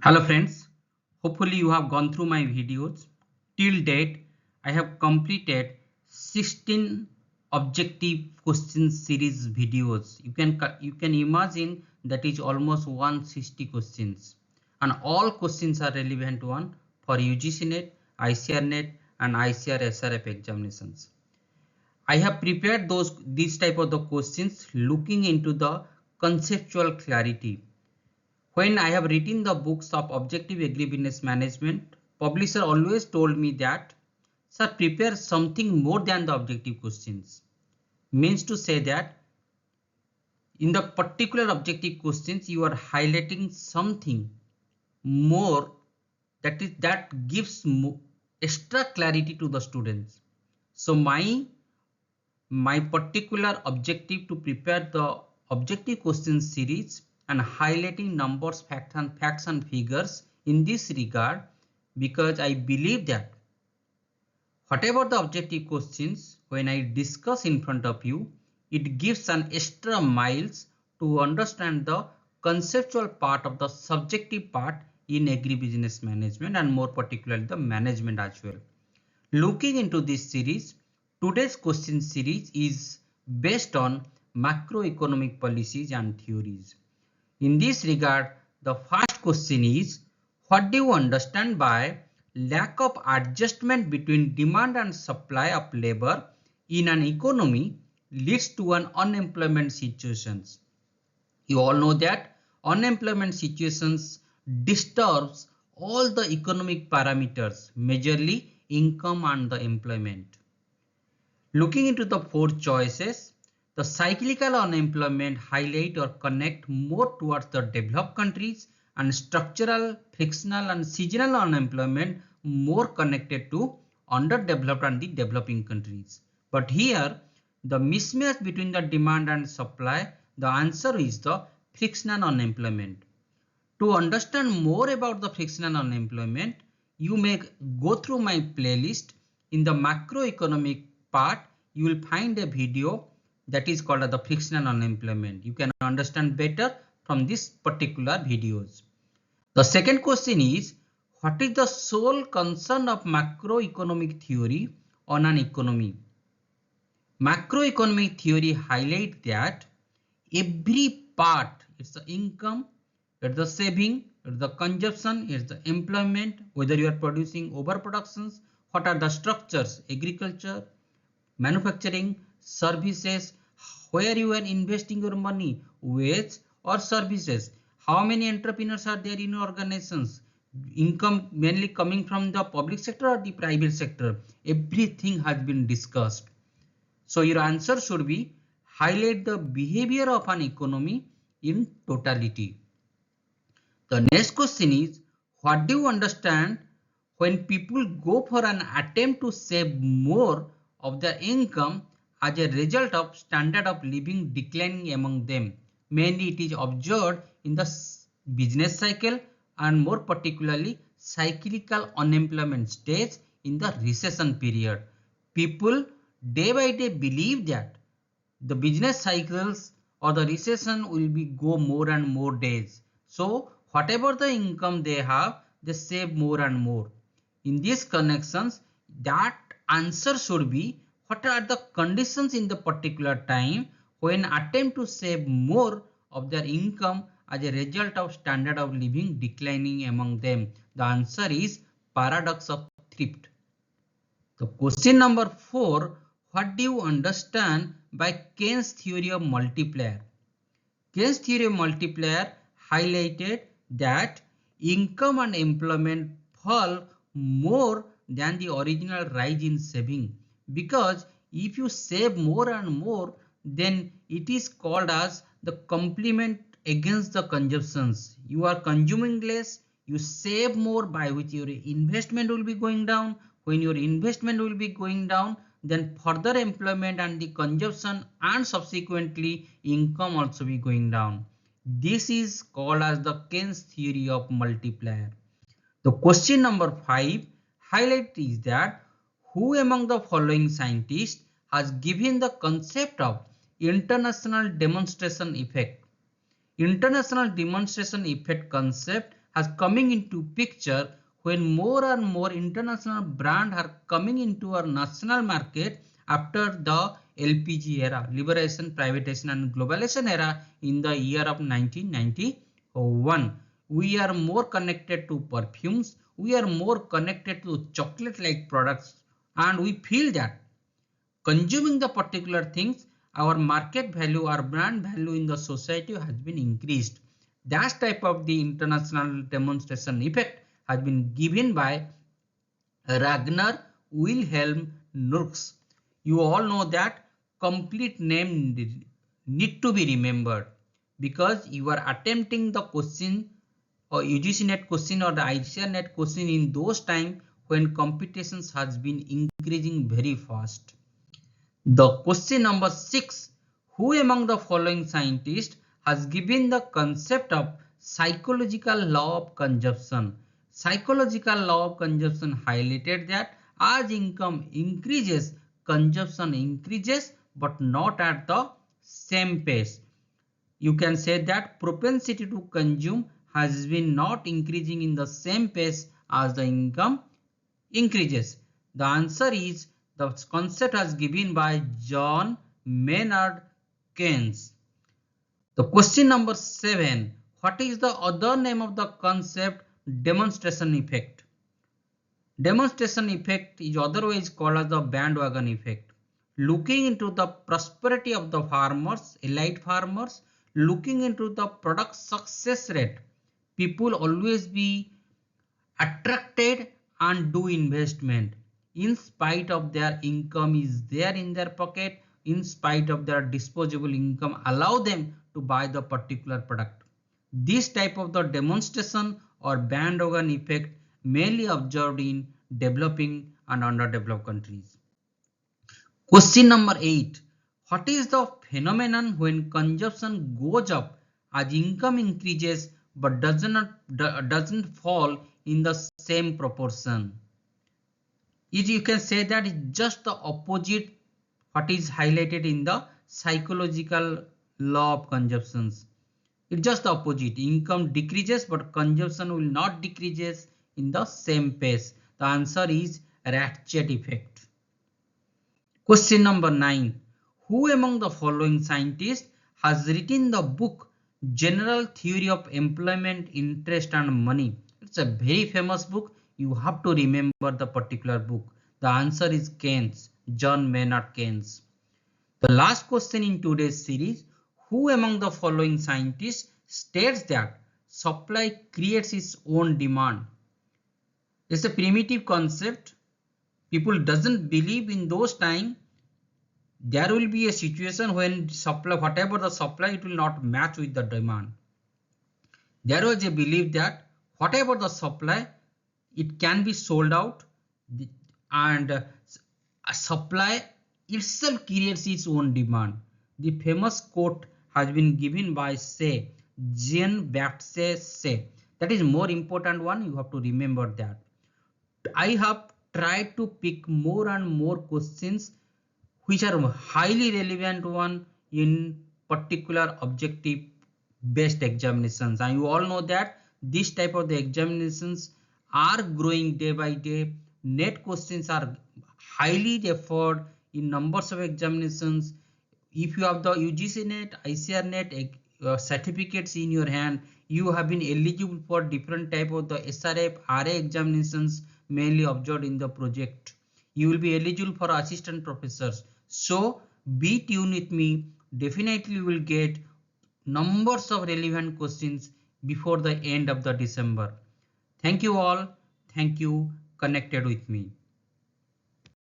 Hello friends, hopefully you have gone through my videos. Till date, I have completed 16 objective question series videos. You can imagine that is almost 160 questions, and all questions are relevant one for UGC NET, ICR NET, and ICR SRF examinations. I have prepared these type of the questions looking into the conceptual clarity. When I have written the books of Objective Agribusiness Management, publisher always told me that, sir, prepare something more than the objective questions. Means to say that in the particular objective questions, you are highlighting something more that gives extra clarity to the students. So my particular objective to prepare the objective question series and highlighting numbers, facts and figures in this regard, because I believe that whatever the objective questions, when I discuss in front of you, it gives an extra miles to understand the conceptual part of the subjective part in agribusiness management, and more particularly the management as well. Looking into this series, today's question series is based on macroeconomic policies and theories. In this regard, the first question is, what do you understand by lack of adjustment between demand and supply of labor in an economy leads to an unemployment situations? You all know that unemployment situations disturbs all the economic parameters, majorly income and the employment. Looking into the four choices, the cyclical unemployment highlight or connect more towards the developed countries, and structural, frictional and seasonal unemployment more connected to underdeveloped and the developing countries. But here, the mismatch between the demand and supply, the answer is the frictional unemployment. To understand more about the frictional unemployment, you may go through my playlist. In the macroeconomic part, you will find a video that is called the frictional unemployment. You can understand better from this particular videos. The second question is, what is the sole concern of macroeconomic theory on an economy? Macroeconomic theory highlights that every part, it's the income, it's the saving, it's the consumption, it's the employment, whether you are producing overproductions, what are the structures, agriculture, manufacturing, services, where you are investing your money, wage or services, how many entrepreneurs are there in your organizations, income mainly coming from the public sector or the private sector, everything has been discussed. So your answer should be highlight the behavior of an economy in totality. The next question is, what do you understand when people go for an attempt to save more of their income as a result of standard of living declining among them? Mainly it is observed in the business cycle and more particularly cyclical unemployment stage in the recession period. People day by day believe that the business cycles or the recession will be go more and more days. So whatever the income they have, they save more and more. In these connections, that answer should be, what are the conditions in the particular time when attempt to save more of their income as a result of standard of living declining among them? The answer is paradox of thrift. The question number 4, what do you understand by Keynes theory of multiplier? Keynes theory of multiplier highlighted that income and employment fall more than the original rise in saving, because if you save more and more, then it is called as the complement against the consumptions. You are consuming less, you save more, by which your investment will be going down. When your investment will be going down, then further employment and the consumption and subsequently income also be going down. This is called as the Keynes theory of multiplier. The question number 5 highlight is that, who among the following scientists has given the concept of international demonstration effect? International demonstration effect concept has coming into picture when more and more international brands are coming into our national market after the LPG era, liberation, privatization and globalization era in the year of 1991. We are more connected to perfumes, we are more connected to chocolate like products, and we feel that consuming the particular things, our market value, our brand value in the society has been increased. That type of the international demonstration effect has been given by Ragnar Wilhelm Nurks. You all know that complete name need to be remembered because you are attempting the question or UGC net question or the ICAR net question in those time when competitions has been increasing very fast. The question number 6. Who among the following scientists has given the concept of psychological law of consumption? Psychological law of consumption highlighted that as income increases, consumption increases but not at the same pace. You can say that propensity to consume has been not increasing in the same pace as the income increases. The answer is the concept was given by John Maynard Keynes. The question number 7. What is the other name of the concept demonstration effect? Demonstration effect is otherwise called as the bandwagon effect. Looking into the prosperity of the farmers, elite farmers, looking into the product success rate, people always be attracted and do investment in spite of their income is there in their pocket, in spite of their disposable income allow them to buy the particular product. This type of the demonstration or bandwagon effect mainly observed in developing and underdeveloped countries. Question number 8. What is the phenomenon when consumption goes up as income increases but doesn't fall in the same proportion? You can say that it's just the opposite what is highlighted in the psychological law of consumptions. It's just the opposite. Income decreases but consumption will not decreases in the same pace. The answer is ratchet effect. Question number 9. Who among the following scientists has written the book General Theory of Employment, Interest and Money? It's a very famous book. You have to remember the particular book. The answer is Keynes, John Maynard Keynes. The last question in today's series. Who among the following scientists states that supply creates its own demand? It's a primitive concept. People doesn't believe in those time there will be a situation when supply, whatever the supply, it will not match with the demand. There was a belief that whatever the supply, it can be sold out, and a supply itself creates its own demand. The famous quote has been given by Jean-Baptiste Say. That is more important one. You have to remember that. I have tried to pick more and more questions which are highly relevant one in particular objective based examinations, and you all know that this type of the examinations are growing day by day. Net questions are highly referred in numbers of examinations. If you have the UGC net, ICAR net certificates in your hand, you have been eligible for different type of the SRF, RA examinations mainly observed in the project. You will be eligible for assistant professors. So be tuned with me. Definitely you will get numbers of relevant questions before the end of the December. Thank you all. Thank you connected with me.